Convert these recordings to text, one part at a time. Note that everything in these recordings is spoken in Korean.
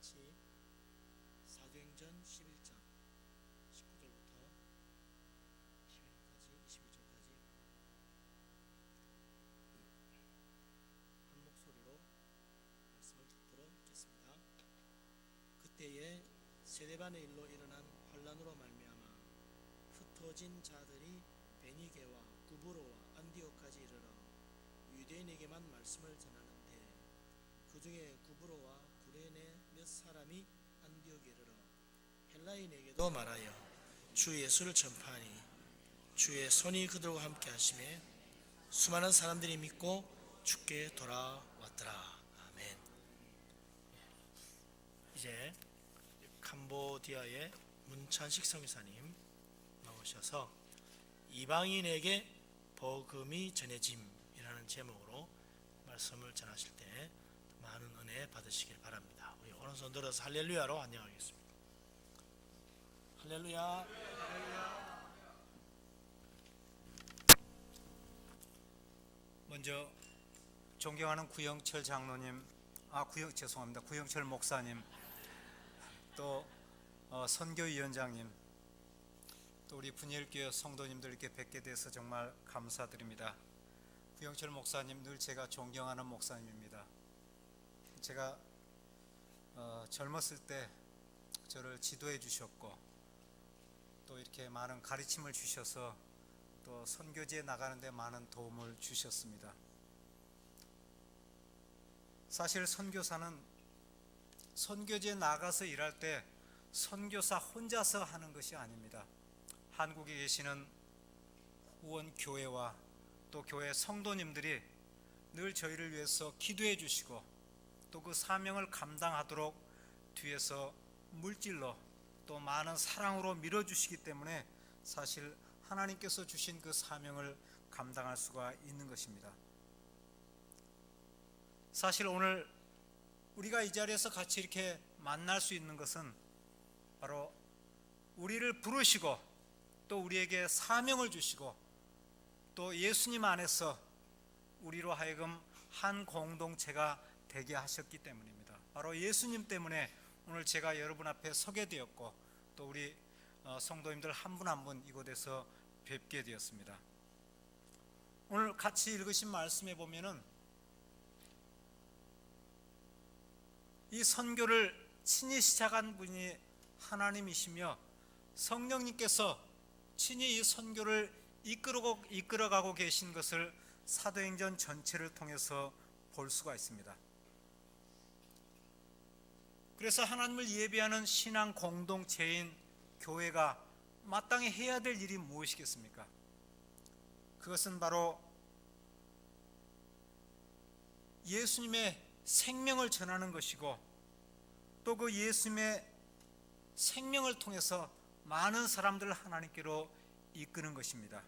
같이 사도행전 11장 19절부터 21절까지 한 목소리로 말씀을 듣도록 읽겠습니다. 그때에 세데반의 일로 일어난 환란으로 말미암아 흩어진 자들이 베니게와 구브로와 안디옥까지 이르러 유대인에게만 말씀을 전하는데 그 중에 구브로와 구레네 몇 사람이 안디옥에 이르러 헬라인에게도 말하여 주 예수를 전파하니 주의 손이 그들과 함께 하심에 수많은 사람들이 믿고 주께 돌아왔더라. 아멘. 이제 캄보디아의 문찬식 성교사님 나오셔서 이방인에게 복음이 전해짐이라는 제목으로 말씀을 전하실 때 많은 은혜 받으시길 바랍니다. 우리 오른손 들어서 할렐루야로 안녕하겠습니다. 할렐루야. 먼저 존경하는 구영철 장로님, 구영철 목사님, 또 선교위원장님, 또 우리 분일교회 성도님들 이렇게 뵙게 돼서 정말 감사드립니다. 구영철 목사님 늘 제가 존경하는 목사님입니다. 제가 젊었을 때 저를 지도해 주셨고 또 이렇게 많은 가르침을 주셔서 또 선교지에 나가는 데 많은 도움을 주셨습니다. 사실 선교사는 선교지에 나가서 일할 때 선교사 혼자서 하는 것이 아닙니다. 한국에 계시는 후원 교회와 또 교회 성도님들이 늘 저희를 위해서 기도해 주시고 또 그 사명을 감당하도록 뒤에서 물질로 또 많은 사랑으로 밀어주시기 때문에 사실 하나님께서 주신 그 사명을 감당할 수가 있는 것입니다. 사실 오늘 우리가 이 자리에서 같이 이렇게 만날 수 있는 것은 바로 우리를 부르시고 또 우리에게 사명을 주시고 또 예수님 안에서 우리로 하여금 한 공동체가 되게 하셨기 때문입니다. 바로 예수님 때문에 오늘 제가 여러분 앞에 서게 되었고 또 우리 성도님들 한 분 한 분 이곳에서 뵙게 되었습니다. 오늘 같이 읽으신 말씀에 보면은 이 선교를 친히 시작한 분이 하나님이시며 성령님께서 친히 이 선교를 이끌어가고 계신 것을 사도행전 전체를 통해서 볼 수가 있습니다. 그래서 하나님을 예배하는 신앙 공동체인 교회가 마땅히 해야 될 일이 무엇이겠습니까? 그것은 바로 예수님의 생명을 전하는 것이고 또 그 예수님의 생명을 통해서 많은 사람들을 하나님께로 이끄는 것입니다.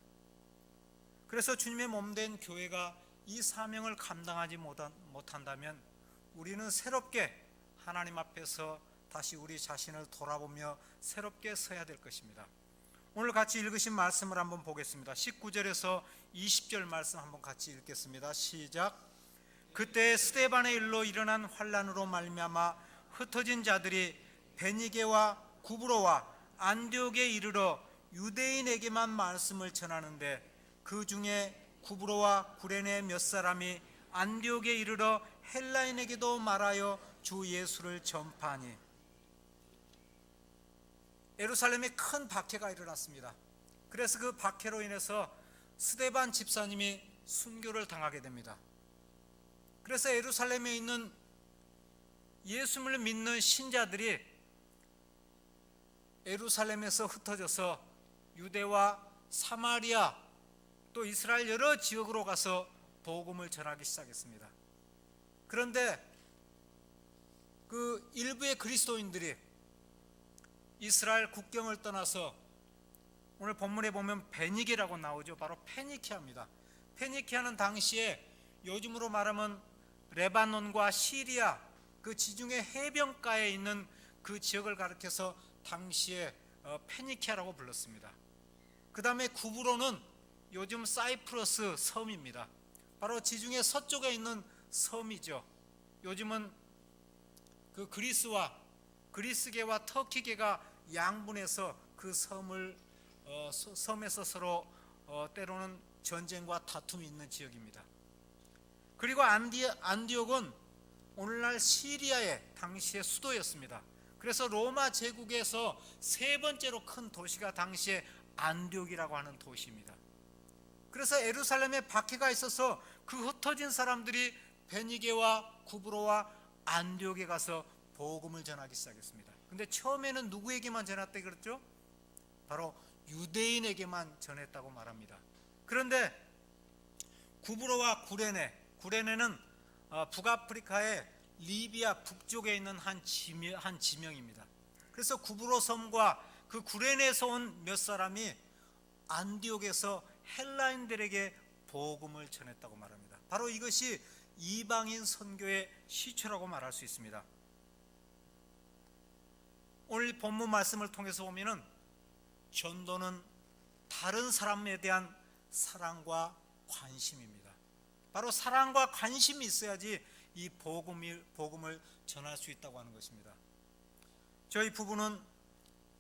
그래서 주님의 몸된 교회가 이 사명을 감당하지 못한다면 우리는 새롭게 하나님 앞에서 다시 우리 자신을 돌아보며 새롭게 서야 될 것입니다. 오늘 같이 읽으신 말씀을 한번 보겠습니다. 19절에서 20절 말씀 한번 같이 읽겠습니다. 시작. 그때 스데반의 일로 일어난 환란으로 말미암아 흩어진 자들이 베니게와 구브로와 안디옥에 이르러 유대인에게만 말씀을 전하는데 그 중에 구브로와 구레네 몇 사람이 안디옥에 이르러 헬라인에게도 말하여 주 예수를 전파하니 예루살렘에 큰 박해가 일어났습니다. 그래서 그 박해로 인해서 스데반 집사님이 순교를 당하게 됩니다. 그래서 예루살렘에 있는 예수를 믿는 신자들이 예루살렘에서 흩어져서 유대와 사마리아 또 이스라엘 여러 지역으로 가서 복음을 전하기 시작했습니다. 그런데 그 일부의 그리스도인들이 이스라엘 국경을 떠나서 오늘 본문에 보면 베니게라고 나오죠. 바로 페니키아입니다. 페니키아는 당시에 요즘으로 말하면 레바논과 시리아 그 지중해 해변가에 있는 그 지역을 가리켜서 당시에 페니키아라고 불렀습니다. 그 다음에 구브로는 요즘 사이프러스 섬입니다. 바로 지중해 서쪽에 있는 섬이죠. 요즘은 그 그리스와 그리스계와 터키계가 양분해서 그 섬에서 서로 때로는 전쟁과 다툼이 있는 지역입니다. 그리고 안디옥은 오늘날 시리아의 당시의 수도였습니다. 그래서 로마 제국에서 세 번째로 큰 도시가 당시에 안디옥이라고 하는 도시입니다. 그래서 예루살렘에 박해가 있어서 그 흩어진 사람들이 베니게와 구브로와 안디옥에 가서 복음을 전하기 시작했습니다. 근데 처음에는 누구에게만 전했다 그랬죠? 바로 유대인에게만 전했다고 말합니다. 그런데 구브로와 구레네는 북아프리카의 리비아 북쪽에 있는 한 지명입니다. 그래서 구브로 섬과 그 구레네에서 온 몇 사람이 안디옥에서 헬라인들에게 복음을 전했다고 말합니다. 바로 이것이 이방인 선교의 시초라고 말할 수 있습니다. 오늘 본문 말씀을 통해서 보면은 전도는 다른 사람에 대한 사랑과 관심입니다. 바로 사랑과 관심이 있어야지 이 복음을 전할 수 있다고 하는 것입니다. 저희 부부는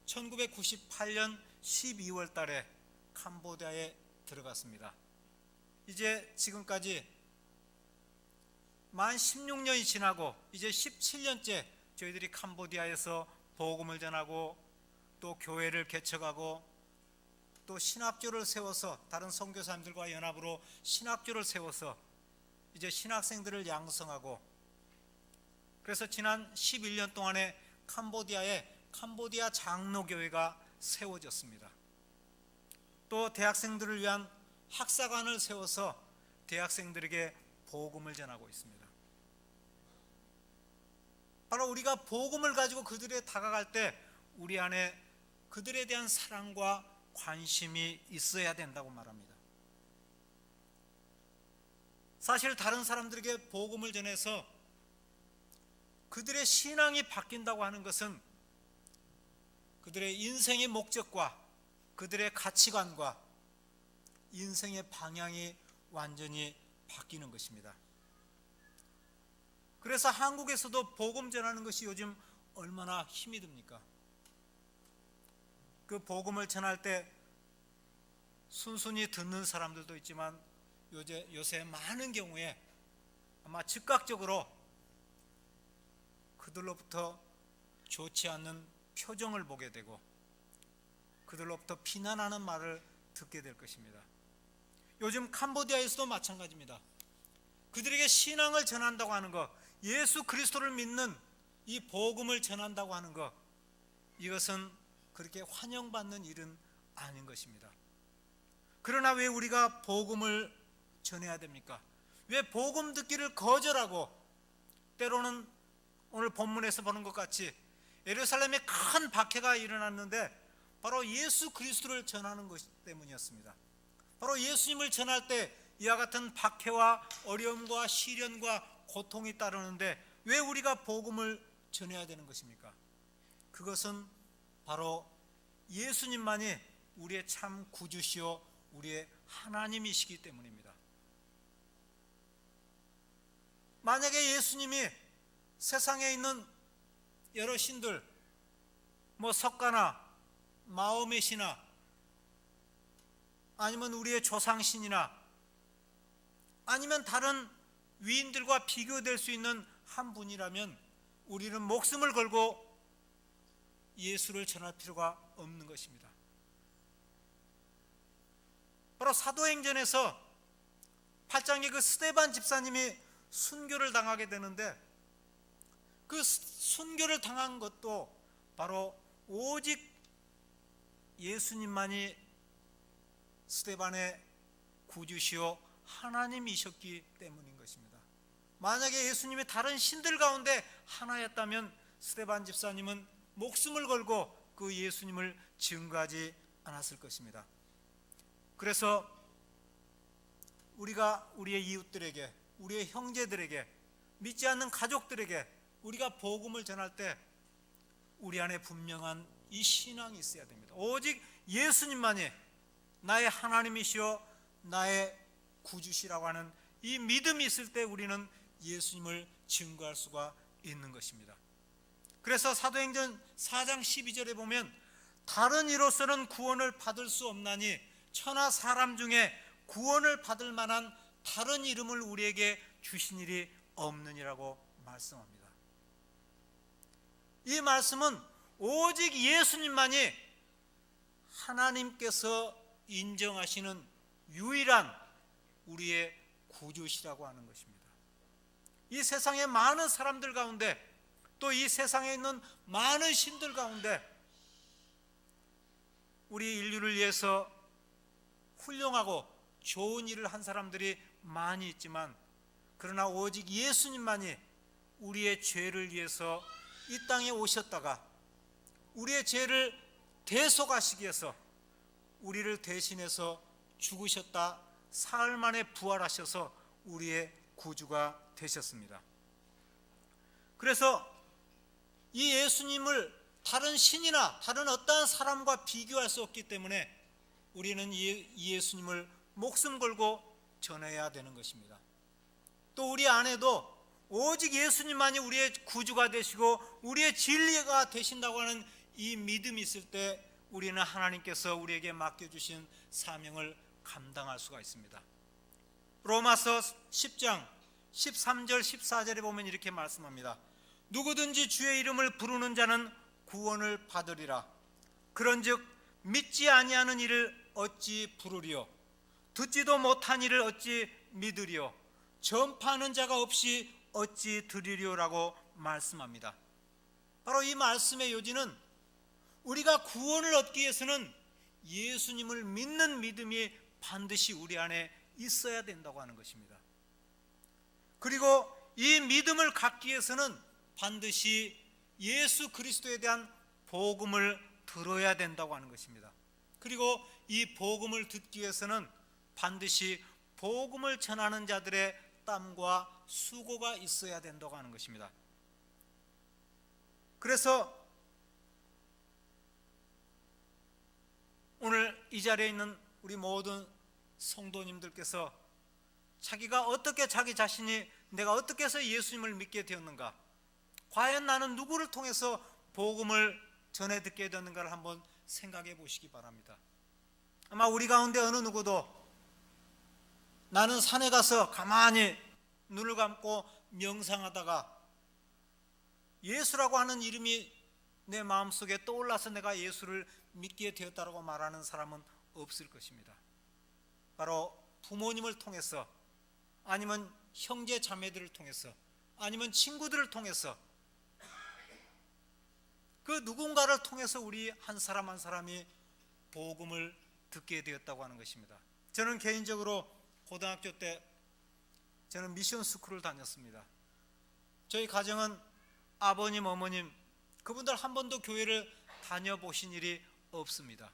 1998년 12월 달에 캄보디아에 들어갔습니다. 이제 지금까지 만 16년이 지나고 이제 17년째 저희들이 캄보디아에서 복음을 전하고 또 교회를 개척하고 또 신학교를 세워서 다른 선교사님들과 연합으로 신학교를 세워서 이제 신학생들을 양성하고, 그래서 지난 11년 동안에 캄보디아에 캄보디아 장로교회가 세워졌습니다. 또 대학생들을 위한 학사관을 세워서 대학생들에게 복음을 전하고 있습니다. 바로 우리가 복음을 가지고 그들에 다가갈 때 우리 안에 그들에 대한 사랑과 관심이 있어야 된다고 말합니다. 사실 다른 사람들에게 복음을 전해서 그들의 신앙이 바뀐다고 하는 것은 그들의 인생의 목적과 그들의 가치관과 인생의 방향이 완전히 바뀌는 것입니다. 그래서 한국에서도 복음 전하는 것이 요즘 얼마나 힘이 듭니까? 그 복음을 전할 때 순순히 듣는 사람들도 있지만 요새 많은 경우에 아마 즉각적으로 그들로부터 좋지 않는 표정을 보게 되고 그들로부터 비난하는 말을 듣게 될 것입니다. 요즘 캄보디아에서도 마찬가지입니다. 그들에게 신앙을 전한다고 하는 것, 예수 그리스도를 믿는 이 복음을 전한다고 하는 것, 이것은 그렇게 환영받는 일은 아닌 것입니다. 그러나 왜 우리가 복음을 전해야 됩니까? 왜 복음 듣기를 거절하고 때로는 오늘 본문에서 보는 것 같이 예루살렘에 큰 박해가 일어났는데 바로 예수 그리스도를 전하는 것 때문이었습니다. 바로 예수님을 전할 때 이와 같은 박해와 어려움과 시련과 고통이 따르는데 왜 우리가 복음을 전해야 되는 것입니까? 그것은 바로 예수님만이 우리의 참 구주시요 우리의 하나님이시기 때문입니다. 만약에 예수님이 세상에 있는 여러 신들, 석가나 마음의 신이나 아니면 우리의 조상신이나 아니면 다른 위인들과 비교될 수 있는 한 분이라면 우리는 목숨을 걸고 예수를 전할 필요가 없는 것입니다. 바로 사도행전에서 8장에 그 스데반 집사님이 순교를 당하게 되는데 그 순교를 당한 것도 바로 오직 예수님만이 스데반의 구주시요 하나님이셨기 때문인 것입니다. 만약에 예수님이 다른 신들 가운데 하나였다면 스데반 집사님은 목숨을 걸고 그 예수님을 증거하지 않았을 것입니다. 그래서 우리가 우리의 이웃들에게, 우리의 형제들에게, 믿지 않는 가족들에게 우리가 복음을 전할 때 우리 안에 분명한 이 신앙이 있어야 됩니다. 오직 예수님만이 나의 하나님이시여 나의 구주시라고 하는 이 믿음이 있을 때 우리는 예수님을 증거할 수가 있는 것입니다. 그래서 사도행전 4장 12절에 보면 다른 이로서는 구원을 받을 수 없나니 천하 사람 중에 구원을 받을 만한 다른 이름을 우리에게 주신 일이 없느니라고 말씀합니다. 이 말씀은 오직 예수님만이 하나님께서 인정하시는 유일한 우리의 구주시라고 하는 것입니다. 이 세상의 많은 사람들 가운데 또 이 세상에 있는 많은 신들 가운데 우리 인류를 위해서 훌륭하고 좋은 일을 한 사람들이 많이 있지만 그러나 오직 예수님만이 우리의 죄를 위해서 이 땅에 오셨다가 우리의 죄를 대속하시기 위해서 우리를 대신해서 죽으셨다 사흘 만에 부활하셔서 우리의 구주가 되셨습니다. 그래서 이 예수님을 다른 신이나 다른 어떠한 사람과 비교할 수 없기 때문에 우리는 이 예수님을 목숨 걸고 전해야 되는 것입니다. 또 우리 안에도 오직 예수님만이 우리의 구주가 되시고 우리의 진리가 되신다고 하는 이 믿음이 있을 때 우리는 하나님께서 우리에게 맡겨주신 사명을 감당할 수가 있습니다. 로마서 10장 13절 14절에 보면 이렇게 말씀합니다. 누구든지 주의 이름을 부르는 자는 구원을 받으리라. 그런즉 믿지 아니하는 이를 어찌 부르리요? 듣지도 못한 이를 어찌 믿으리요? 전파하는 자가 없이 어찌 들으리요라고 말씀합니다. 바로 이 말씀의 요지는 우리가 구원을 얻기 위해서는 예수님을 믿는 믿음이 반드시 우리 안에 있어야 된다고 하는 것입니다. 그리고 이 믿음을 갖기 위해서는 반드시 예수 그리스도에 대한 복음을 들어야 된다고 하는 것입니다. 그리고 이 복음을 듣기 위해서는 반드시 복음을 전하는 자들의 땀과 수고가 있어야 된다고 하는 것입니다. 그래서 오늘 이 자리에 있는 우리 모든 성도님들께서 자기가 어떻게 자기 자신이 내가 어떻게 해서 예수님을 믿게 되었는가, 과연 나는 누구를 통해서 복음을 전해 듣게 되었는가를 한번 생각해 보시기 바랍니다. 아마 우리 가운데 어느 누구도 나는 산에 가서 가만히 눈을 감고 명상하다가 예수라고 하는 이름이 내 마음속에 떠올라서 내가 예수를 믿게 되었다고 말하는 사람은 없을 것입니다. 바로 부모님을 통해서 아니면 형제 자매들을 통해서 아니면 친구들을 통해서 그 누군가를 통해서 우리 한 사람 한 사람이 복음을 듣게 되었다고 하는 것입니다. 저는 개인적으로 고등학교 때 저는 미션 스쿨을 다녔습니다. 저희 가정은 아버님, 어머님 그분들 한 번도 교회를 다녀보신 일이 없습니다.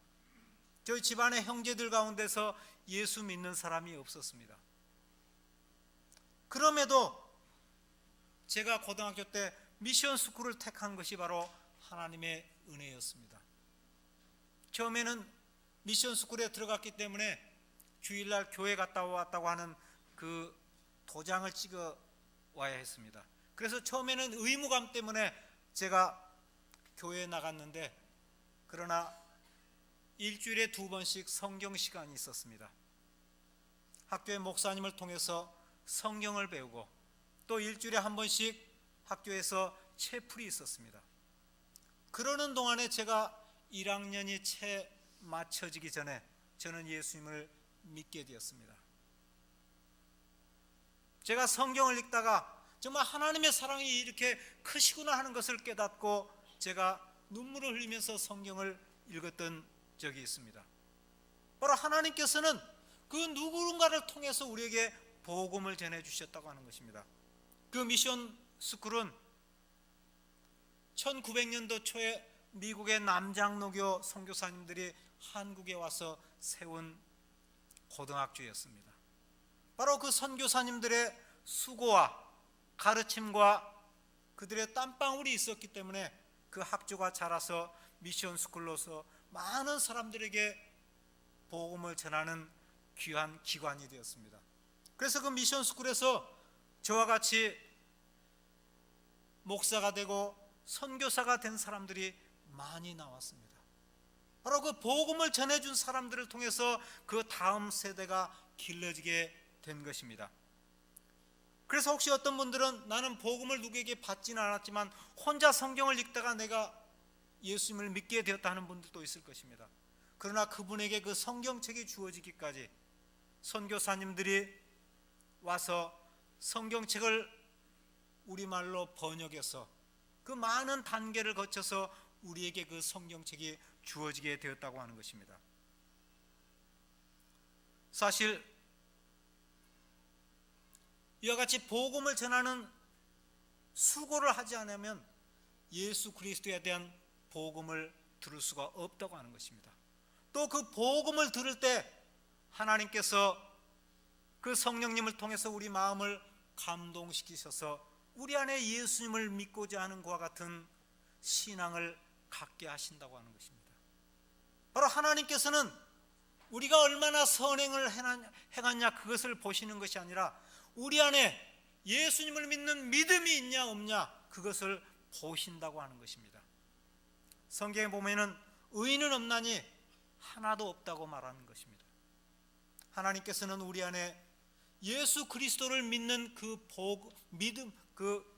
저희 집안의 형제들 가운데서 예수 믿는 사람이 없었습니다. 그럼에도 제가 고등학교 때 미션 스쿨을 택한 것이 바로 하나님의 은혜였습니다. 처음에는 미션 스쿨에 들어갔기 때문에 주일날 교회 갔다 왔다고 하는 그 도장을 찍어 와야 했습니다. 그래서 처음에는 의무감 때문에 제가 교회에 나갔는데, 그러나 일주일에 2번씩 성경 시간이 있었습니다. 학교의 목사님을 통해서 성경을 배우고 또 일주일에 한 번씩 학교에서 채플이 있었습니다. 그러는 동안에 제가 1학년이 채 맞춰지기 전에 저는 예수님을 믿게 되었습니다. 제가 성경을 읽다가 정말 하나님의 사랑이 이렇게 크시구나 하는 것을 깨닫고 제가 눈물을 흘리면서 성경을 읽었던 적이 있습니다. 바로 하나님께서는 그 누군가를 통해서 우리에게 복음을 전해주셨다고 하는 것입니다. 그 미션 스쿨은 1900년도 초에 미국의 남장로교 선교사님들이 한국에 와서 세운 고등학교였습니다. 바로 그 선교사님들의 수고와 가르침과 그들의 땀방울이 있었기 때문에 그 학교가 자라서 미션 스쿨로서 많은 사람들에게 복음을 전하는 귀한 기관이 되었습니다. 그래서 그 미션 스쿨에서 저와 같이 목사가 되고 선교사가 된 사람들이 많이 나왔습니다. 바로 그 복음을 전해준 사람들을 통해서 그 다음 세대가 길러지게 된 것입니다. 그래서 혹시 어떤 분들은 나는 복음을 누구에게 받지는 않았지만 혼자 성경을 읽다가 내가 예수님을 믿게 되었다 하는 분들도 있을 것입니다. 그러나 그분에게 그 성경책이 주어지기까지 선교사님들이 와서 성경책을 우리말로 번역해서 그 많은 단계를 거쳐서 우리에게 그 성경책이 주어지게 되었다고 하는 것입니다. 사실 이와 같이 복음을 전하는 수고를 하지 않으면 예수 그리스도에 대한 복음을 들을 수가 없다고 하는 것입니다. 또 그 복음을 들을 때 하나님께서 그 성령님을 통해서 우리 마음을 감동시키셔서 우리 안에 예수님을 믿고자 하는 것과 같은 신앙을 갖게 하신다고 하는 것입니다. 바로 하나님께서는 우리가 얼마나 선행을 행하냐 그것을 보시는 것이 아니라 우리 안에 예수님을 믿는 믿음이 있냐 없냐 그것을 보신다고 하는 것입니다. 성경에 보면은 의인은 없나니 하나도 없다고 말하는 것입니다. 하나님께서는 우리 안에 예수 그리스도를 믿는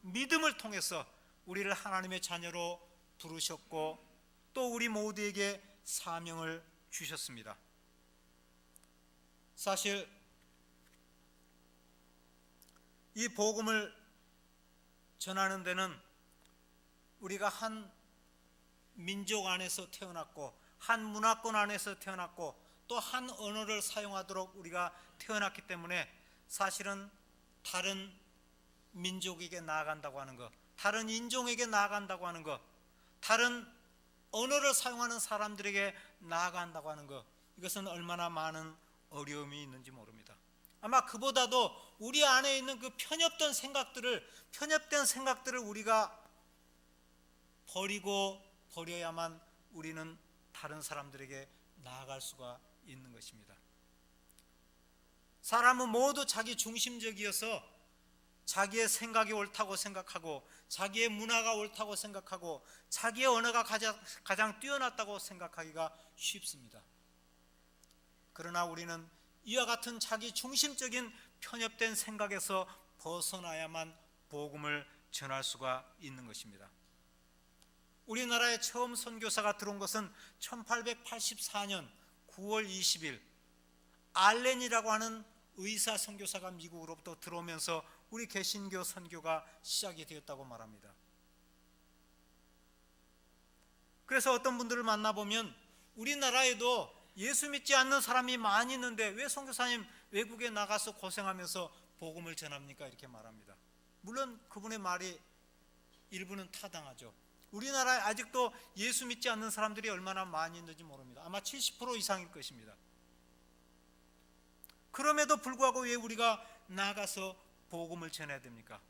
믿음을 통해서 우리를 하나님의 자녀로 부르셨고 또 우리 모두에게 사명을 주셨습니다. 사실 이 복음을 전하는 데는 우리가 한 민족 안에서 태어났고 한 문화권 안에서 태어났고 또 한 언어를 사용하도록 우리가 태어났기 때문에 사실은 다른 민족에게 나아간다고 하는 것, 다른 인종에게 나아간다고 하는 것, 다른 언어를 사용하는 사람들에게 나아간다고 하는 것, 이것은 얼마나 많은 어려움이 있는지 모릅니다. 아마 그보다도 우리 안에 있는 그 편협된 생각들을 우리가 버려야만 우리는 다른 사람들에게 나아갈 수가 있는 것입니다. 사람은 모두 자기 중심적이어서 자기의 생각이 옳다고 생각하고 자기의 문화가 옳다고 생각하고 자기의 언어가 가장 뛰어났다고 생각하기가 쉽습니다. 그러나 우리는 이와 같은 자기 중심적인 편협된 생각에서 벗어나야만 복음을 전할 수가 있는 것입니다. 우리나라에 처음 선교사가 들어온 것은 1884년 9월 20일 알렌이라고 하는 의사 선교사가 미국으로부터 들어오면서 우리 개신교 선교가 시작이 되었다고 말합니다. 그래서 어떤 분들을 만나보면 우리나라에도 예수 믿지 않는 사람이 많이 있는데 왜 선교사님 외국에 나가서 고생하면서 복음을 전합니까? 이렇게 말합니다. 물론 그분의 말이 일부는 타당하죠. 우리나라에 아직도 예수 믿지 않는 사람들이 얼마나 많이 있는지 모릅니다. 아마 70% 이상일 것입니다. 그럼에도 불구하고 왜 우리가 나가서 복음을 전해야 됩니까?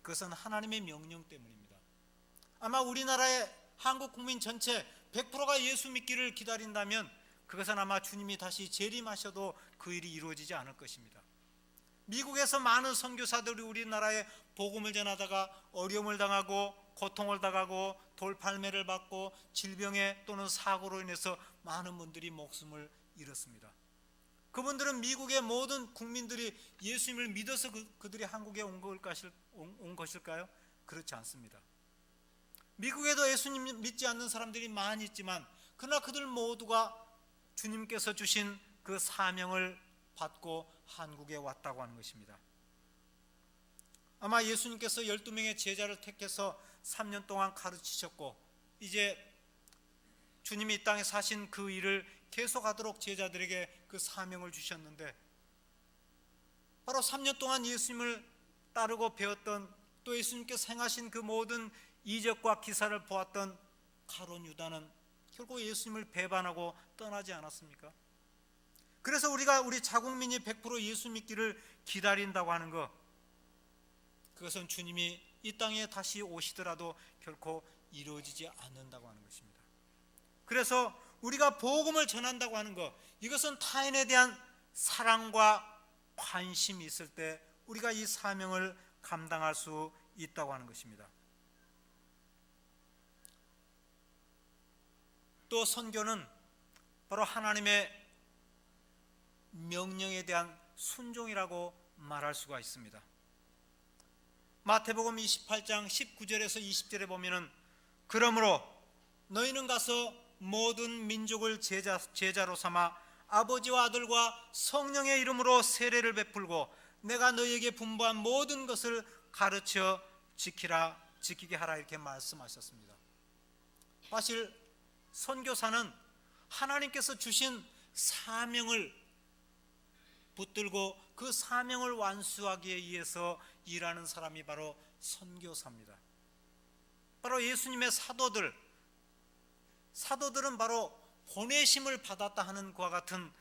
그것은 하나님의 명령 때문입니다. 아마 우리나라의 한국 국민 전체 100%가 예수 믿기를 기다린다면 그것은 아마 주님이 다시 재림하셔도 그 일이 이루어지지 않을 것입니다. 미국에서 많은 선교사들이 우리나라에 복음을 전하다가 어려움을 당하고 고통을 당하고 돌팔매를 받고 질병에 또는 사고로 인해서 많은 분들이 목숨을 잃었습니다. 그분들은 미국의 모든 국민들이 예수님을 믿어서 그들이 한국에 온 것일까요? 그렇지 않습니다. 미국에도 예수님 믿지 않는 사람들이 많이 있지만 그러나 그들 모두가 주님께서 주신 그 사명을 받고 한국에 왔다고 하는 것입니다. 아마 예수님께서 12명의 제자를 택해서 3년 동안 가르치셨고 이제 주님이 이 땅에 사신 그 일을 계속하도록 제자들에게 그 사명을 주셨는데 바로 3년 동안 예수님을 따르고 배웠던 또 예수님께서 행하신 그 모든 이적과 기사를 보았던 가룟 유다는 결국 예수님을 배반하고 떠나지 않았습니까? 그래서 우리 자국민이 100% 예수 믿기를 기다린다고 하는 것, 그것은 주님이 이 땅에 다시 오시더라도 결코 이루어지지 않는다고 하는 것입니다. 그래서 우리가 복음을 전한다고 하는 것, 이것은 타인에 대한 사랑과 관심이 있을 때 우리가 이 사명을 감당할 수 있다고 하는 것입니다. 또 선교는 바로 하나님의 명령에 대한 순종이라고 말할 수가 있습니다. 마태복음 28장 19절에서 20절에 보면은 그러므로 너희는 가서 모든 민족을 제자로 삼아 아버지와 아들과 성령의 이름으로 세례를 베풀고 내가 너희에게 분부한 모든 것을 가르쳐 지키게 하라 이렇게 말씀하셨습니다. 사실 선교사는 하나님께서 주신 사명을 붙들고 그 사명을 완수하기 위해서 일하는 사람이 바로 선교사입니다. 바로 예수님의 사도들은 바로 보내심을 받았다 하는 그와 같은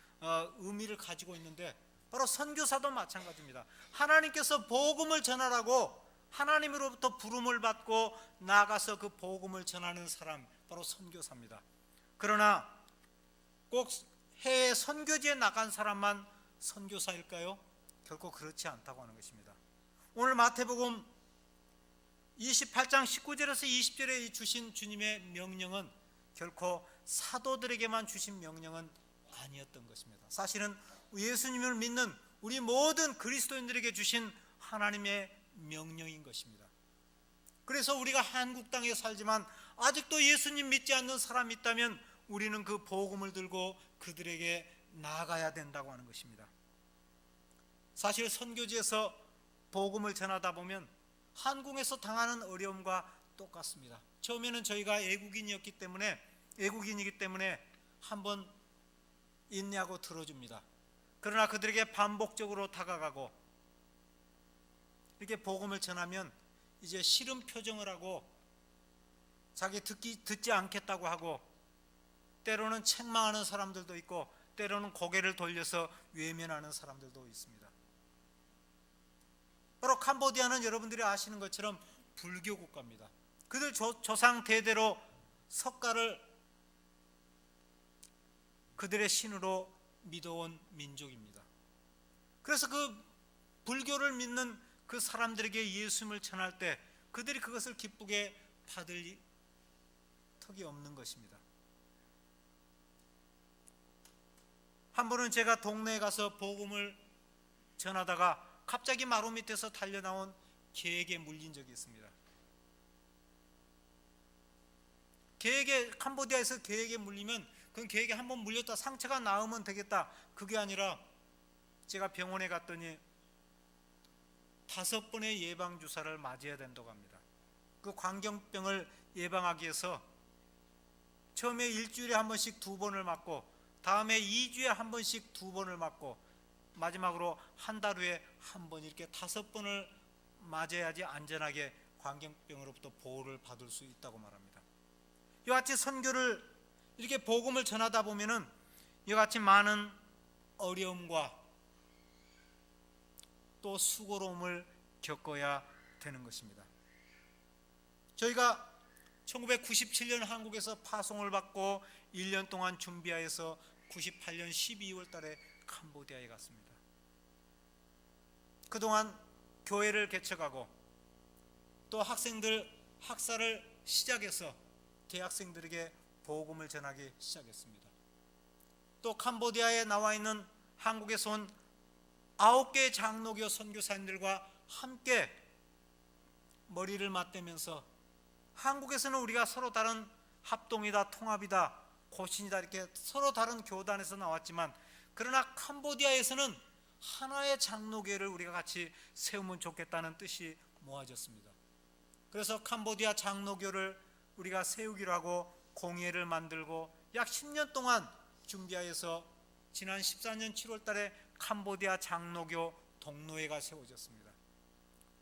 의미를 가지고 있는데 바로 선교사도 마찬가지입니다. 하나님께서 복음을 전하라고 하나님으로부터 부름을 받고 나가서 그 복음을 전하는 사람 바로 선교사입니다. 그러나 꼭 해외 선교지에 나간 사람만 선교사일까요? 결코 그렇지 않다고 하는 것입니다. 오늘 마태복음 28장 19절에서 20절에 주신 주님의 명령은 결코 사도들에게만 주신 명령은 아니었던 것입니다. 사실은 예수님을 믿는 우리 모든 그리스도인들에게 주신 하나님의 명령인 것입니다. 그래서 우리가 한국 땅에 살지만 아직도 예수님 믿지 않는 사람이 있다면 우리는 그 복음을 들고 그들에게 나아가야 된다고 하는 것입니다. 사실 선교지에서 복음을 전하다 보면 한국에서 당하는 어려움과 똑같습니다. 처음에는 저희가 외국인이기 때문에 한번 인내하고 들어줍니다. 그러나 그들에게 반복적으로 다가가고 이렇게 복음을 전하면 이제 싫은 표정을 하고 자기 듣지 않겠다고 하고 때로는 책망하는 사람들도 있고 때로는 고개를 돌려서 외면하는 사람들도 있습니다. 바로 캄보디아는 여러분들이 아시는 것처럼 불교 국가입니다. 그들 조상 대대로 석가를 그들의 신으로 믿어온 민족입니다. 그래서 그 불교를 믿는 그 사람들에게 예수님을 전할 때 그들이 그것을 기쁘게 받을 턱이 없는 것입니다. 한 번은 제가 동네에 가서 복음을 전하다가 갑자기 마루 밑에서 달려나온 개에게 물린 적이 있습니다. 캄보디아에서 개에게 물리면 그건 개에게 한번 물렸다 상처가 나으면 되겠다, 그게 아니라 제가 병원에 갔더니 5번의 예방주사를 맞아야 된다고 합니다. 그 광견병을 예방하기 위해서 처음에 일주일에 한 번씩 2번을 맞고 다음에 2주에 한 번씩 2번을 맞고 마지막으로 한 달 후에 한 번, 이렇게 5번을 맞아야지 안전하게 광견병으로부터 보호를 받을 수 있다고 말합니다. 이와 같이 선교를 이렇게 복음을 전하다 보면은 이와 같이 많은 어려움과 또 수고로움을 겪어야 되는 것입니다. 저희가 1997년 한국에서 파송을 받고 1년 동안 준비하여서 98년 12월 달에 캄보디아에 갔습니다. 그동안 교회를 개척하고 또 학생들 학사를 시작해서 대학생들에게 복음을 전하기 시작했습니다. 또 캄보디아에 나와 있는 한국에서 온 9개의 장로교 선교사님들과 함께 머리를 맞대면서 한국에서는 우리가 서로 다른 합동이다, 통합이다, 고신이다 이렇게 서로 다른 교단에서 나왔지만 그러나 캄보디아에서는 하나의 장로교회를 우리가 같이 세우면 좋겠다는 뜻이 모아졌습니다. 그래서 캄보디아 장로교를 우리가 세우기로 하고 공회를 만들고 약 10년 동안 준비하여서 지난 14년 7월 달에 캄보디아 장로교 동로회가 세워졌습니다.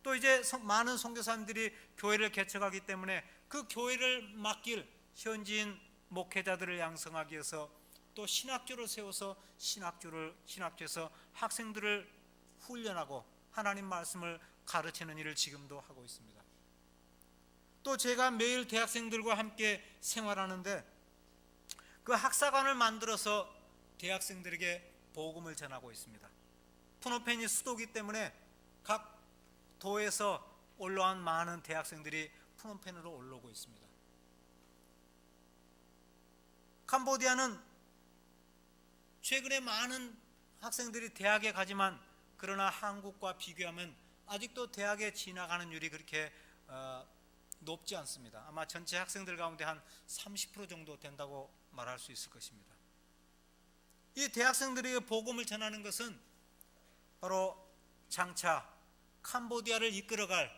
또 이제 많은 선교사님들이 교회를 개척하기 때문에 그 교회를 맡길 현지인 목회자들을 양성하기 위해서 또 신학교를 세워서 신학교에서 학생들을 훈련하고 하나님 말씀을 가르치는 일을 지금도 하고 있습니다. 또 제가 매일 대학생들과 함께 생활하는데 그 학사관을 만들어서 대학생들에게 복음을 전하고 있습니다. 프놈펜이 수도기 때문에 각 도에서 올라온 많은 대학생들이 프놈펜으로 올라오고 있습니다. 캄보디아는 최근에 많은 학생들이 대학에 가지만 그러나 한국과 비교하면 아직도 대학에 진학하는 율이 그렇게 높지 않습니다. 아마 전체 학생들 가운데 한 30% 정도 된다고 말할 수 있을 것입니다. 이 대학생들에게 복음을 전하는 것은 바로 장차 캄보디아를 이끌어갈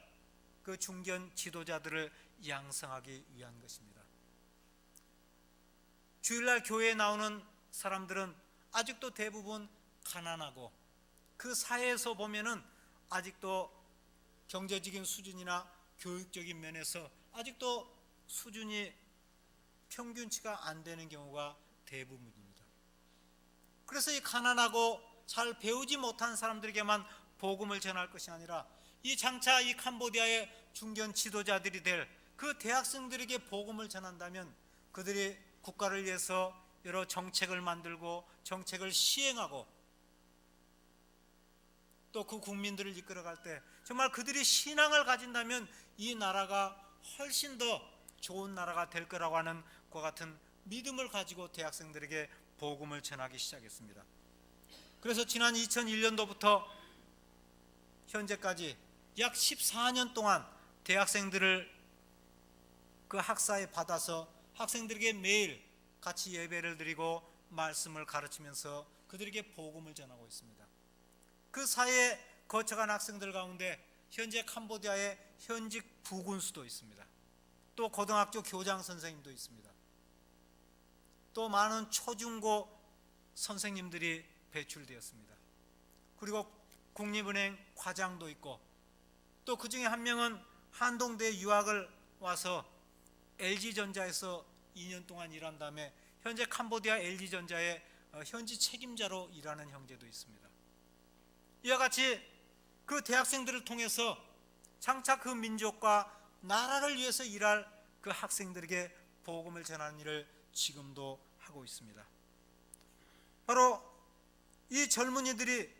그 중견 지도자들을 양성하기 위한 것입니다. 주일날 교회에 나오는 사람들은 아직도 대부분 가난하고 그 사회에서 보면은 아직도 경제적인 수준이나 교육적인 면에서 아직도 수준이 평균치가 안 되는 경우가 대부분입니다. 그래서 이 가난하고 잘 배우지 못한 사람들에게만 복음을 전할 것이 아니라 이 장차 이 캄보디아의 중견 지도자들이 될 그 대학생들에게 복음을 전한다면 그들이 국가를 위해서 여러 정책을 만들고 정책을 시행하고 또 그 국민들을 이끌어갈 때 정말 그들이 신앙을 가진다면 이 나라가 훨씬 더 좋은 나라가 될 거라고 하는 그와 같은 믿음을 가지고 대학생들에게 복음을 전하기 시작했습니다. 그래서 지난 2001년도부터 현재까지 약 14년 동안 대학생들을 그 학사에 받아서 학생들에게 매일 같이 예배를 드리고 말씀을 가르치면서 그들에게 복음을 전하고 있습니다. 그 사이에 거쳐간 학생들 가운데 현재 캄보디아의 현직 부군수도 있습니다. 또 고등학교 교장 선생님도 있습니다. 또 많은 초중고 선생님들이 배출되었습니다. 그리고 국립은행 과장도 있고 또 그 중에 한 명은 한동대 유학을 와서 LG전자에서 2년 동안 일한 다음에 현재 캄보디아 LG전자의 현지 책임자로 일하는 형제도 있습니다. 이와 같이 그 대학생들을 통해서 장차 그 민족과 나라를 위해서 일할 그 학생들에게 복음을 전하는 일을 지금도 하고 있습니다. 바로 이 젊은이들이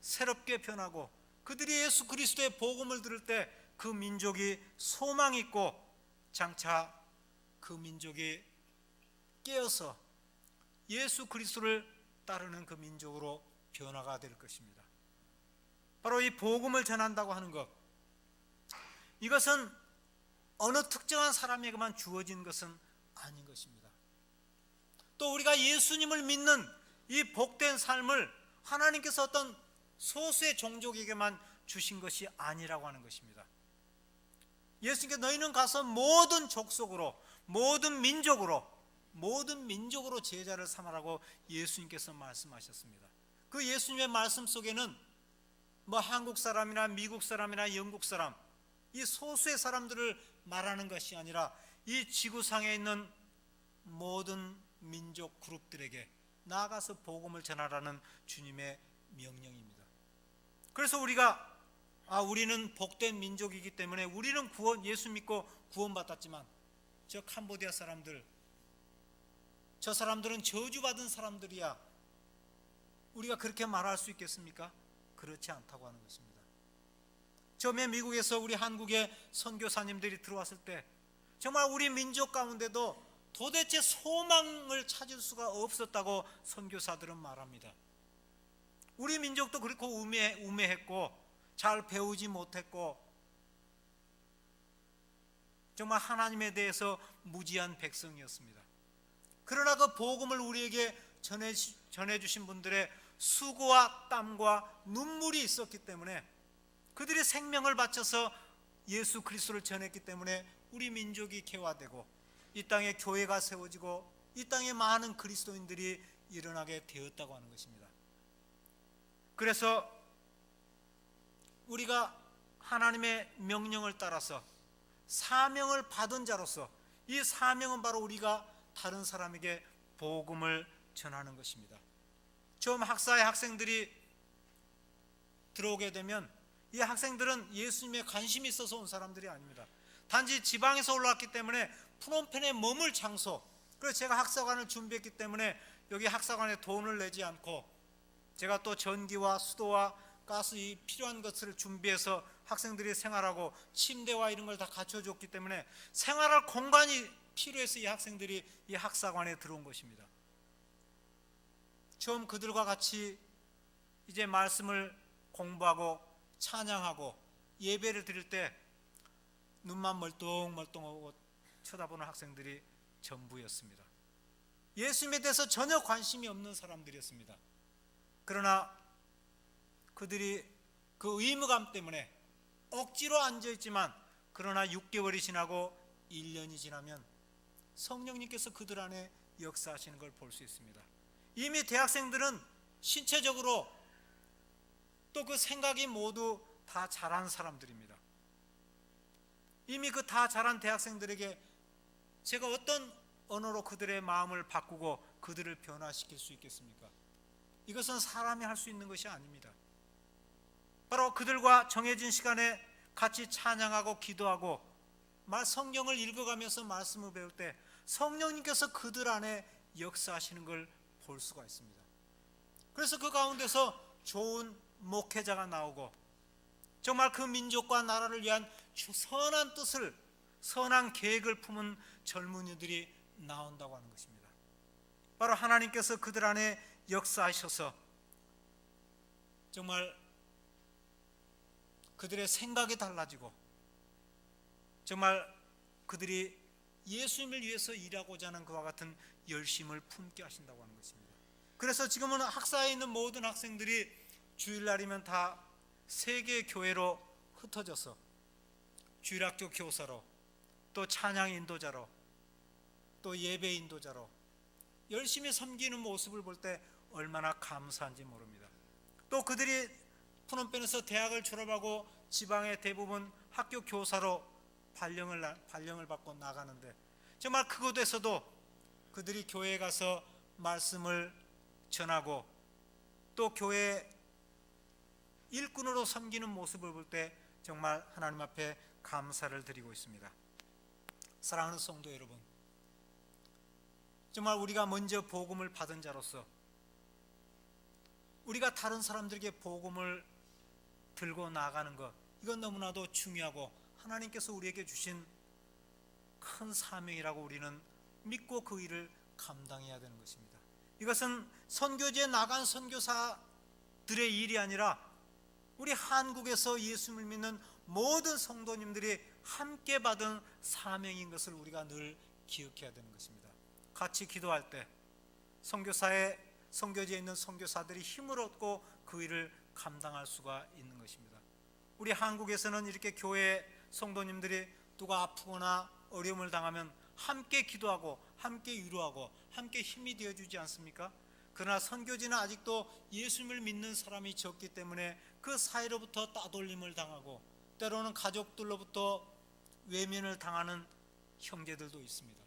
새롭게 변하고 그들이 예수 그리스도의 복음을 들을 때 그 민족이 소망 있고 장차 그 민족이 깨어서 예수 그리스도를 따르는 그 민족으로 변화가 될 것입니다. 바로 이 복음을 전한다고 하는 것, 이것은 어느 특정한 사람에게만 주어진 것은 아닌 것입니다. 또 우리가 예수님을 믿는 이 복된 삶을 하나님께서 어떤 소수의 종족에게만 주신 것이 아니라고 하는 것입니다. 예수님께 너희는 가서 모든 족속으로 모든 민족으로 제자를 삼으라고 예수님께서 말씀하셨습니다. 그 예수님의 말씀 속에는 뭐 한국 사람이나 미국 사람이나 영국 사람, 이 소수의 사람들을 말하는 것이 아니라 이 지구상에 있는 모든 민족 그룹들에게 나아가서 복음을 전하라는 주님의 명령입니다. 그래서 우리는 복된 민족이기 때문에 우리는 예수 믿고 구원받았지만 저 캄보디아 사람들, 저 사람들은 저주받은 사람들이야, 우리가 그렇게 말할 수 있겠습니까? 그렇지 않다고 하는 것입니다. 처음에 미국에서 우리 한국의 선교사님들이 들어왔을 때 정말 우리 민족 가운데도 도대체 소망을 찾을 수가 없었다고 선교사들은 말합니다. 우리 민족도 그렇고 우매했고 잘 배우지 못했고 정말 하나님에 대해서 무지한 백성이었습니다. 그러나 그 복음을 우리에게 전해주신 분들의 수고와 땀과 눈물이 있었기 때문에, 그들이 생명을 바쳐서 예수 그리스도를 전했기 때문에 우리 민족이 개화되고 이 땅에 교회가 세워지고 이 땅에 많은 그리스도인들이 일어나게 되었다고 하는 것입니다. 그래서 우리가 하나님의 명령을 따라서 사명을 받은 자로서 이 사명은 바로 우리가 다른 사람에게 복음을 전하는 것입니다. 처음 학사의 학생들이 들어오게 되면 이 학생들은 예수님에 관심이 있어서 온 사람들이 아닙니다. 단지 지방에서 올라왔기 때문에 프놈펜에 머물 장소, 그래서 제가 학사관을 준비했기 때문에 여기 학사관에 돈을 내지 않고 제가 또 전기와 수도와 가스 이 필요한 것을 준비해서 학생들이 생활하고 침대와 이런 걸 다 갖춰줬기 때문에 생활할 공간이 필요해서 이 학생들이 이 학사관에 들어온 것입니다. 처음 그들과 같이 이제 말씀을 공부하고 찬양하고 예배를 드릴 때 눈만 멀뚱멀뚱하고 쳐다보는 학생들이 전부였습니다. 예수님에 대해서 전혀 관심이 없는 사람들이었습니다. 그러나 그들이 그 의무감 때문에 억지로 앉아있지만, 그러나 6개월이 지나고 1년이 지나면 성령님께서 그들 안에 역사하시는 걸 볼 수 있습니다. 이미 대학생들은 신체적으로 또 그 생각이 모두 다 자란 사람들입니다. 이미 그 다 자란 대학생들에게 제가 어떤 언어로 그들의 마음을 바꾸고 그들을 변화시킬 수 있겠습니까? 이것은 사람이 할 수 있는 것이 아닙니다. 바로 그들과 정해진 시간에 같이 찬양하고 기도하고 성경을 읽어가면서 말씀을 배울 때 성령님께서 그들 안에 역사하시는 걸 볼 수가 있습니다. 그래서 그 가운데서 좋은 목회자가 나오고 정말 그 민족과 나라를 위한 선한 뜻을, 선한 계획을 품은 젊은이들이 나온다고 하는 것입니다. 바로 하나님께서 그들 안에 역사하셔서 정말 그들의 생각이 달라지고 정말 그들이 예수님을 위해서 일하고자 하는 그와 같은 열심을 품게 하신다고 하는 것입니다. 그래서 지금은 학사에 있는 모든 학생들이 주일날이면 다 세 개의 교회로 흩어져서 주일학교 교사로, 또 찬양 인도자로, 또 예배 인도자로 열심히 섬기는 모습을 볼 때 얼마나 감사한지 모릅니다. 또 그들이 푸놈펜에서 대학을 졸업하고 지방의 대부분 학교 교사로 발령을 받고 나가는데 정말 그곳에서도 그들이 교회에 가서 말씀을 전하고 또 교회 일꾼으로 섬기는 모습을 볼 때 정말 하나님 앞에 감사를 드리고 있습니다. 사랑하는 성도 여러분, 정말 우리가 먼저 복음을 받은 자로서 우리가 다른 사람들에게 복음을 들고 나가는 것, 이건 너무나도 중요하고 하나님께서 우리에게 주신 큰 사명이라고 우리는 믿고 그 일을 감당해야 되는 것입니다. 이것은 선교지에 나간 선교사들의 일이 아니라 우리 한국에서 예수님을 믿는 모든 성도님들이 함께 받은 사명인 것을 우리가 늘 기억해야 되는 것입니다. 같이 기도할 때 선교지에 있는 선교사들이 힘을 얻고 그 일을 감당할 수가 있는 것입니다. 우리 한국에서는 이렇게 교회 성도님들이 누가 아프거나 어려움을 당하면 함께 기도하고 함께 위로하고 함께 힘이 되어주지 않습니까? 그러나 선교지는 아직도 예수님을 믿는 사람이 적기 때문에 그 사이로부터 따돌림을 당하고 때로는 가족들로부터 외면을 당하는 형제들도 있습니다.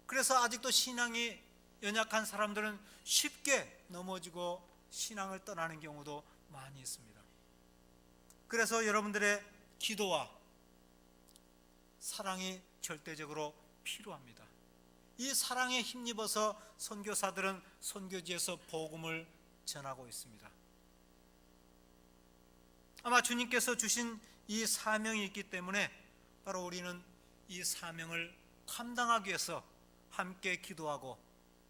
그래서 아직도 신앙이 연약한 사람들은 쉽게 넘어지고 신앙을 떠나는 경우도 많이 있습니다. 그래서 여러분들의 기도와 사랑이 절대적으로 필요합니다. 이 사랑에 힘입어서 선교사들은 선교지에서 복음을 전하고 있습니다. 아마 주님께서 주신 이 사명이 있기 때문에 바로 우리는 이 사명을 감당하기 위해서 함께 기도하고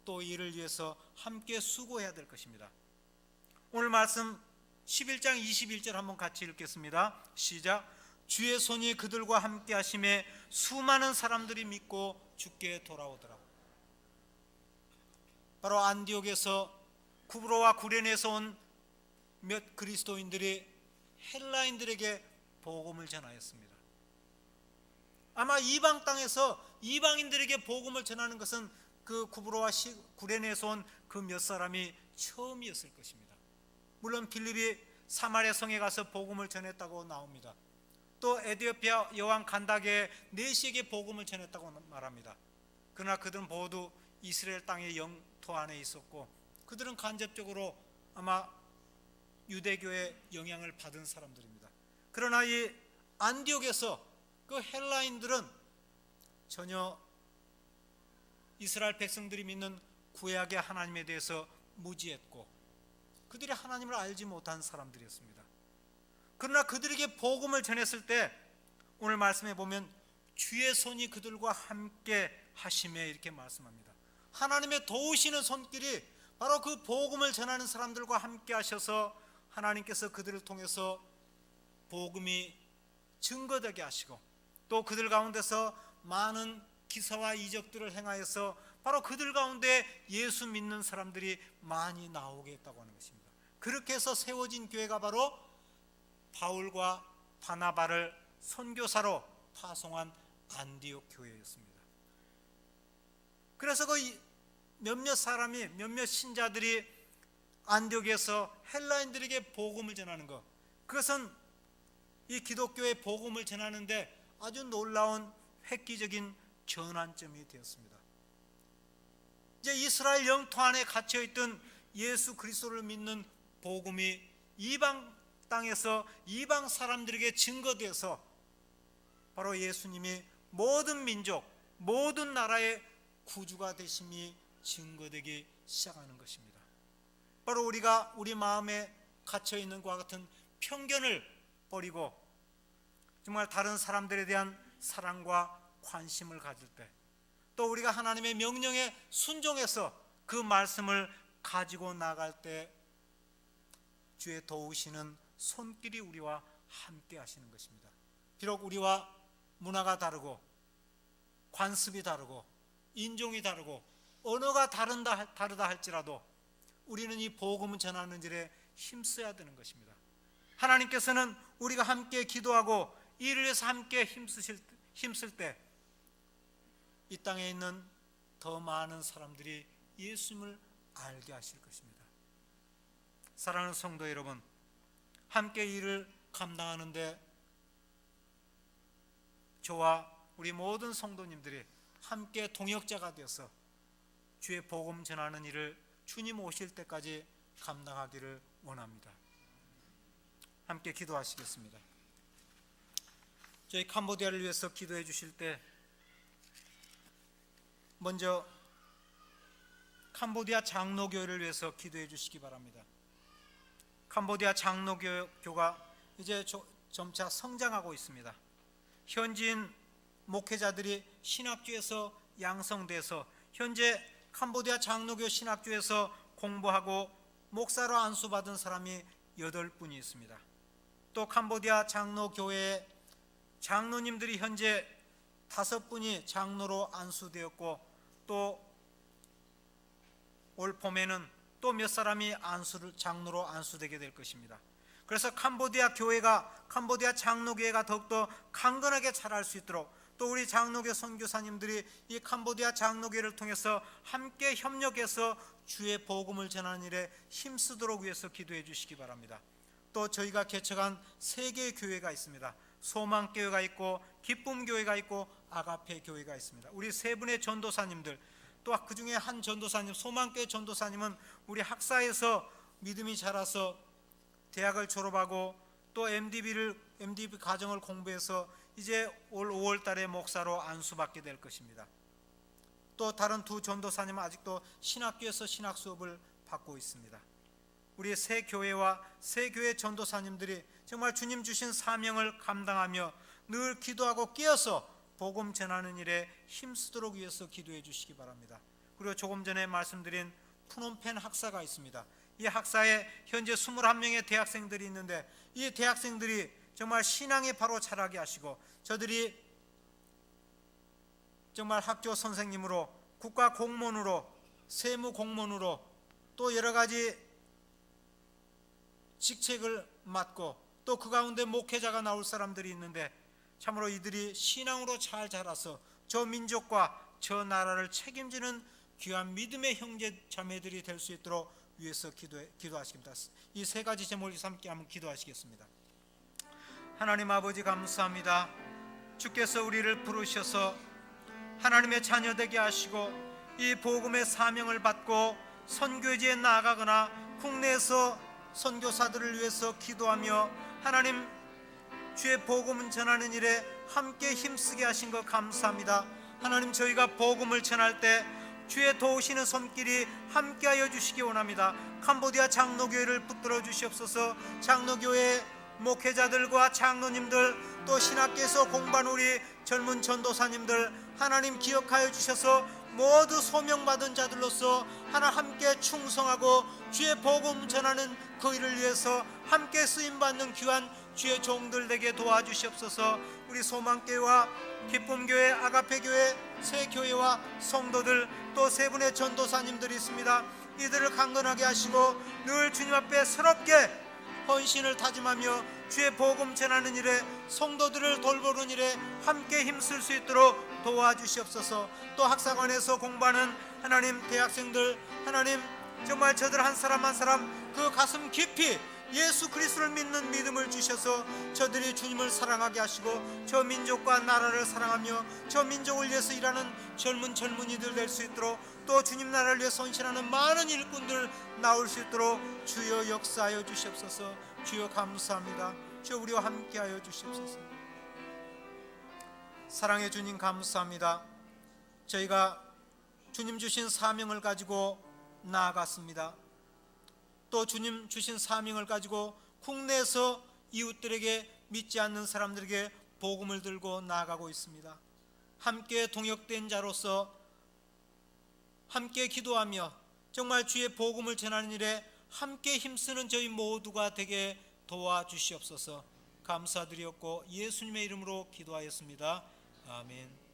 또 이를 위해서 함께 수고해야 될 것입니다. 오늘 말씀 11장 21절 한번 같이 읽겠습니다. 시작. 주의 손이 그들과 함께 하심에 수많은 사람들이 믿고 주께 돌아오더라고. 바로 안디옥에서 구브로와 구레네에서 온 몇 그리스도인들이 헬라인들에게 복음을 전하였습니다. 아마 이방 땅에서 이방인들에게 복음을 전하는 것은 그 구브로와 구레네에서 온 그 몇 사람이 처음이었을 것입니다. 물론 빌립이 사마리아 성에 가서 복음을 전했다고 나옵니다. 또 에티오피아 여왕 간다게 네시에게 복음을 전했다고 말합니다. 그러나 그들은 모두 이스라엘 땅의 영토 안에 있었고 그들은 간접적으로 아마 유대교의 영향을 받은 사람들입니다. 그러나 이 안디옥에서 그 헬라인들은 전혀 이스라엘 백성들이 믿는 구약의 하나님에 대해서 무지했고 그들이 하나님을 알지 못한 사람들이었습니다. 그러나 그들에게 복음을 전했을 때 오늘 말씀해 보면 주의 손이 그들과 함께 하심에 이렇게 말씀합니다. 하나님의 도우시는 손길이 바로 그 복음을 전하는 사람들과 함께 하셔서 하나님께서 그들을 통해서 복음이 증거되게 하시고 또 그들 가운데서 많은 기사와 이적들을 행하여서 바로 그들 가운데 예수 믿는 사람들이 많이 나오게 했다고 하는 것입니다. 그렇게 해서 세워진 교회가 바로 바울과 바나바를 선교사로 파송한 안디옥 교회였습니다. 그래서 그 몇몇 신자들이 안디옥에서 헬라인들에게 복음을 전하는 것, 그것은 이 기독교의 복음을 전하는데 아주 놀라운 획기적인 전환점이 되었습니다. 이제 이스라엘 영토 안에 갇혀있던 예수 그리스도를 믿는 복음이 이방 땅에서 이방 사람들에게 증거되어서 바로 예수님이 모든 민족, 모든 나라의 구주가 되심이 증거되기 시작하는 것입니다. 바로 우리가 우리 마음에 갇혀있는 것과 같은 편견을 버리고 정말 다른 사람들에 대한 사랑과 관심을 가질 때, 또 우리가 하나님의 명령에 순종해서 그 말씀을 가지고 나갈 때 주의 도우시는 손길이 우리와 함께 하시는 것입니다. 비록 우리와 문화가 다르고 관습이 다르고 인종이 다르고 언어가 다르다 할지라도 우리는 이 복음을 전하는 일에 힘써야 되는 것입니다. 하나님께서는 우리가 함께 기도하고 이를 위해서 함께 힘쓸 때 이 땅에 있는 더 많은 사람들이 예수님을 알게 하실 것입니다. 사랑하는 성도 여러분, 함께 일을 감당하는데 저와 우리 모든 성도님들이 함께 동역자가 되어서 주의 복음 전하는 일을 주님 오실 때까지 감당하기를 원합니다. 함께 기도하시겠습니다. 저희 캄보디아를 위해서 기도해 주실 때 먼저 캄보디아 장로교회를 위해서 기도해 주시기 바랍니다. 캄보디아 장로교가 이제 점차 성장하고 있습니다. 현지인 목회자들이 신학교에서 양성돼서 현재 캄보디아 장로교 신학교에서 공부하고 목사로 안수받은 사람이 8분이 있습니다. 또 캄보디아 장로교회에 장로님들이 현재 5분이 장로로 안수되었고 또 올 봄에는 또 몇 사람이 장로로 안수되게 될 것입니다. 그래서 캄보디아 장로교회가 더욱더 강건하게 자랄 수 있도록 또 우리 장로교 선교사님들이 이 캄보디아 장로교회를 통해서 함께 협력해서 주의 복음을 전하는 일에 힘쓰도록 위해서 기도해 주시기 바랍니다. 또 저희가 개척한 3개의 교회가 있습니다. 소망교회가 있고 기쁨교회가 있고 아가페 교회가 있습니다. 우리 3분의 전도사님들, 또 그 중에 한 전도사님, 소망교회 전도사님은 우리 학사에서 믿음이 자라서 대학을 졸업하고 또 MDB 과정을 공부해서 이제 올 5월 달에 목사로 안수받게 될 것입니다. 또 다른 2 전도사님은 아직도 신학교에서 신학 수업을 받고 있습니다. 우리 3교회와 3교회 전도사님들이 정말 주님 주신 사명을 감당하며 늘 기도하고 깨어서 복음 전하는 일에 힘쓰도록 위해서 기도해 주시기 바랍니다. 그리고 조금 전에 말씀드린 푸놈펜 학사가 있습니다. 이 학사에 현재 21명의 대학생들이 있는데 이 대학생들이 정말 신앙에 바로 자라게 하시고 저들이 정말 학교 선생님으로 국가 공무원으로 세무 공무원으로 또 여러 가지 직책을 맡고 또 그 가운데 목회자가 나올 사람들이 있는데 참으로 이들이 신앙으로 잘 자라서 저 민족과 저 나라를 책임지는 귀한 믿음의 형제 자매들이 될 수 있도록 위해서 기도하십니다. 이 3가지 제목을 함께 한번 기도하시겠습니다. 하나님 아버지 감사합니다. 주께서 우리를 부르셔서 하나님의 자녀 되게 하시고 이 복음의 사명을 받고 선교지에 나아가거나 국내에서 선교사들을 위해서 기도하며 하나님 주의 복음을 전하는 일에 함께 힘쓰게 하신 것 감사합니다. 하나님 저희가 복음을 전할 때 주의 도우시는 손길이 함께하여 주시기 원합니다. 캄보디아 장로교회를 붙들어 주시옵소서. 장로교회 목회자들과 장로님들, 또 신학교에서 공부한 우리 젊은 전도사님들 하나님 기억하여 주셔서 모두 소명받은 자들로서 하나 함께 충성하고 주의 복음 전하는 그 일을 위해서 함께 쓰임받는 귀한 주의 종들 되게 도와주시옵소서. 우리 소망교회와 기쁨교회, 아가페교회, 새교회와 성도들, 또 세 분의 전도사님들이 있습니다. 이들을 강건하게 하시고 늘 주님 앞에 새롭게 헌신을 다짐하며 주의 복음 전하는 일에, 성도들을 돌보는 일에 함께 힘쓸 수 있도록 도와주시옵소서. 또 학사관에서 공부하는 하나님 대학생들, 하나님 정말 저들 한 사람 한 사람 그 가슴 깊이 예수 그리스도를 믿는 믿음을 주셔서 저들이 주님을 사랑하게 하시고 저 민족과 나라를 사랑하며 저 민족을 위해서 일하는 젊은이들 될 수 있도록, 또 주님 나라를 위해 헌신하는 많은 일꾼들 나올 수 있도록 주여 역사하여 주시옵소서. 주여 감사합니다. 주여 우리와 함께하여 주시옵소서. 사랑의 주님 감사합니다. 저희가 주님 주신 사명을 가지고 나아갔습니다. 또 주님 주신 사명을 가지고 국내에서 이웃들에게, 믿지 않는 사람들에게 복음을 들고 나아가고 있습니다. 함께 동역된 자로서 함께 기도하며 정말 주의 복음을 전하는 일에 함께 힘쓰는 저희 모두가 되게 도와주시옵소서. 감사드리었고 예수님의 이름으로 기도하였습니다. 아멘.